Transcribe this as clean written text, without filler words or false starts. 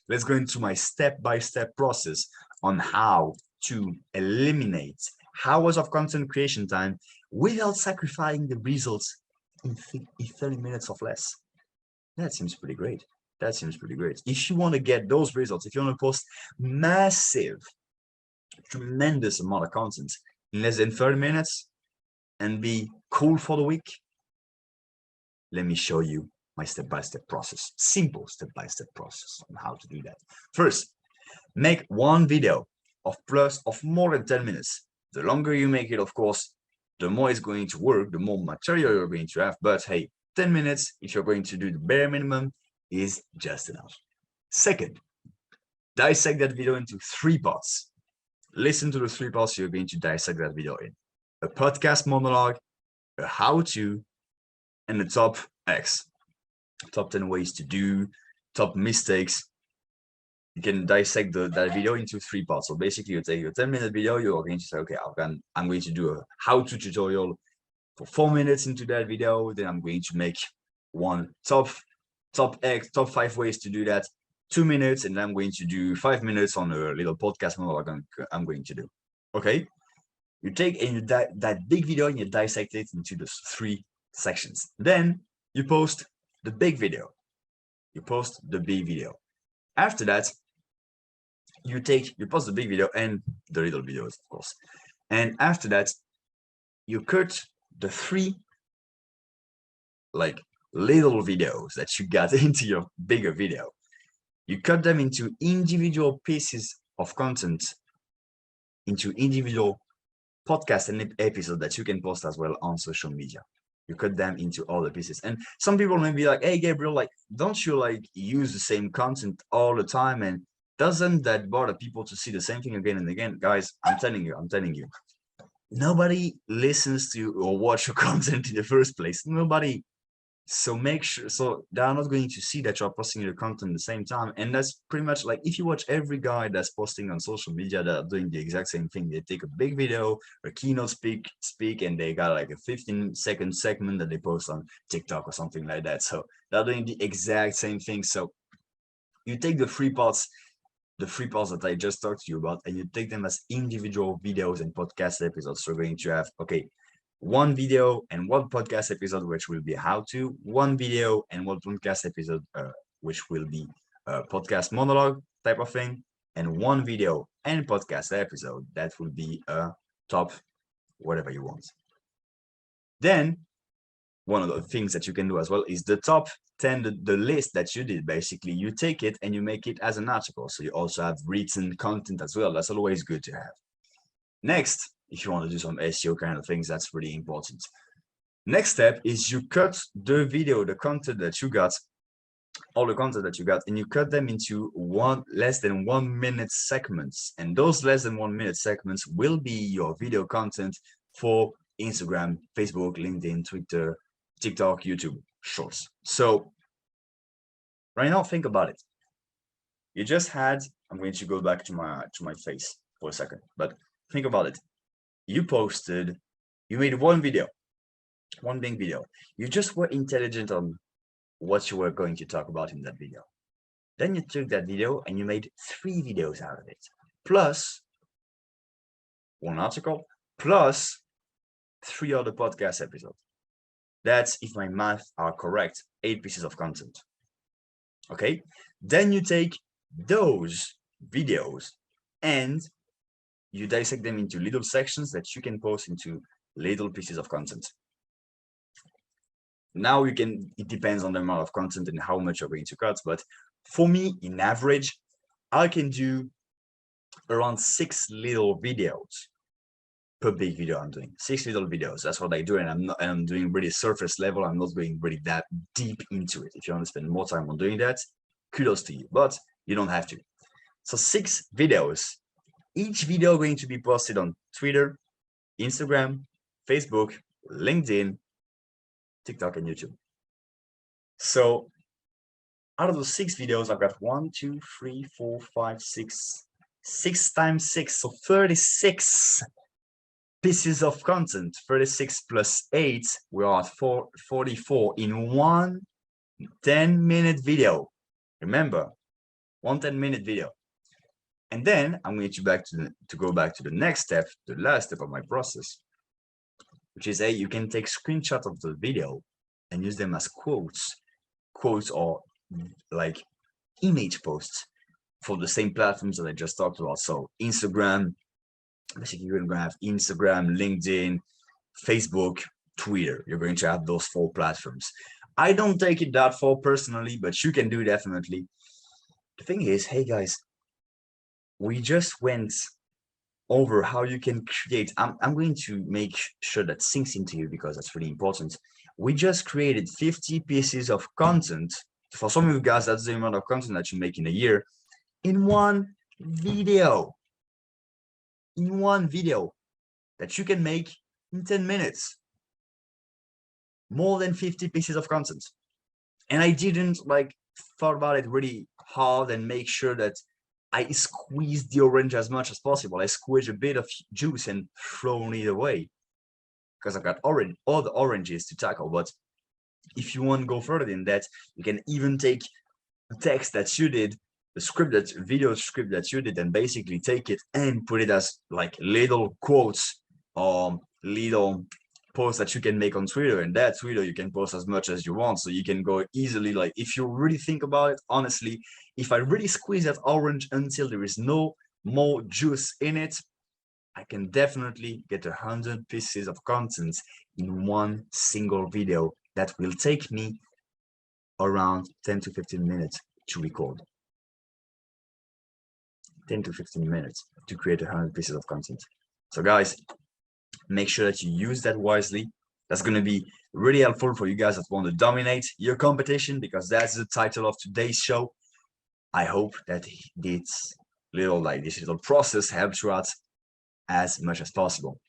let's go into my step-by-step process on how to eliminate hours of content creation time without sacrificing the results in 30 minutes or less. That seems pretty great. That seems pretty great. If you want to get those results, if you want to post massive, tremendous amount of content in less than 30 minutes and be cool for the week, let me show you my step-by-step process, simple step-by-step process on how to do that. First, make one video of more than 10 minutes. The longer you make it, of course, the more it's going to work, the more material you're going to have. But hey, 10 minutes, if you're going to do the bare minimum, is just enough. Second, dissect that video into 3 parts. Listen to the 3 parts you're going to dissect that video in. A podcast monologue, a how-to, and the top X. Top 10 ways to do, top mistakes. You can dissect that video into 3 parts. So basically, you take your 10-minute video, you're going to say, okay, I'm going to do a how-to tutorial for 4 minutes into that video. Then I'm going to make one top 5 ways to do that, 2 minutes, and then I'm going to do 5 minutes on a little podcast monologue I'm going to do. Okay, you take that big video and you dissect it into the 3 sections. Then you post the big video. After that, you post the big video and the little videos, of course. And after that, you cut the 3 little videos that you got into your bigger video. You cut them into individual pieces of content, into individual podcasts and episodes that you can post as well on social media. You cut them into all the pieces. And some people may be like, hey, Gabriel, don't you use the same content all the time? And doesn't that bother people to see the same thing again and again? Guys, I'm telling you, nobody listens to or watch your content in the first place. Nobody. So make sure, so they're not going to see that you're posting your content at the same time. And that's pretty much like, if you watch every guy that's posting on social media, they're doing the exact same thing. They take a big video, a keynote speak, and they got like a 15-second segment that they post on TikTok or something like that. So they're doing the exact same thing. So you take the 3 parts that I just talked to you about, and you take them as individual videos and podcast episodes. So we're going to have, okay, 1 video and 1 podcast episode, which will be how-to, 1 video and 1 podcast episode, which will be a podcast monologue type of thing, and 1 video and podcast episode that will be a top whatever you want. Then one of the things that you can do as well is the top 10, the list that you did. Basically, you take it and you make it as an article. So you also have written content as well. That's always good to have. Next, if you want to do some SEO kind of things, that's really important. Next step is you cut the video, the content that you got, all the content that you got, and you cut them into less than 1 minute segments. And those less than 1 minute segments will be your video content for Instagram, Facebook, LinkedIn, Twitter, TikTok, YouTube, Shorts. So right now, think about it. You just had, I'm going to go back to my face for a second, but think about it. You made 1 video, 1 big video. You just were intelligent on what you were going to talk about in that video. Then you took that video and you made 3 videos out of it, plus 1 article, plus 3 other podcast episodes. That's, if my math are correct, 8 pieces of content. Okay, then you take those videos and you dissect them into little sections that you can post into little pieces of content. Now it depends on the amount of content and how much you're going to cut. But for me, in average, I can do around 6 little videos per big video I'm doing. 6 little videos. That's what I do. And I'm doing really surface level. I'm not going really that deep into it. If you want to spend more time on doing that, kudos to you, but you don't have to. So 6 videos. Each video going to be posted on Twitter, Instagram, Facebook, LinkedIn, TikTok, and YouTube. So out of those 6 videos, I've got 1, 2, 3, 4, 5, 6, 6 times 6, so 36 pieces of content. 36 plus 8, we are at 44 in 1 10-minute video. Remember, one 10-minute video. And then I'm going to go back to the next step, the last step of my process, which is, hey, you can take screenshots of the video and use them as quotes or like image posts for the same platforms that I just talked about. So Instagram, basically you're going to have Instagram, LinkedIn, Facebook, Twitter. You're going to have those 4 platforms. I don't take it that far personally, but you can do definitely. The thing is, hey guys, we just went over how you can create. I'm going to make sure that sinks into you because that's really important. We just created 50 pieces of content. For some of you guys, that's the amount of content that you make in a year in one video. In one video that you can make in 10 minutes. More than 50 pieces of content. And I didn't like thought about it really hard and make sure that I squeezed the orange as much as possible. I squeezed a bit of juice and thrown it away because I've got all the oranges to tackle. But if you want to go further than that, you can even take the text that you did, the video script that you did, and basically take it and put it as like little quotes or little posts that you can make on Twitter. And that Twitter you can post as much as you want, so you can go easily. Like if you really think about it, honestly, if I really squeeze that orange until there is no more juice in it, I can definitely get 100 pieces of content in one single video that will take me around 10 to 15 minutes to record. 10 to 15 minutes to create 100 pieces of content. So guys, make sure that you use that wisely. That's going to be really helpful for you guys that want to dominate your competition, because that's the title of today's show. I hope that this little process helps you out as much as possible.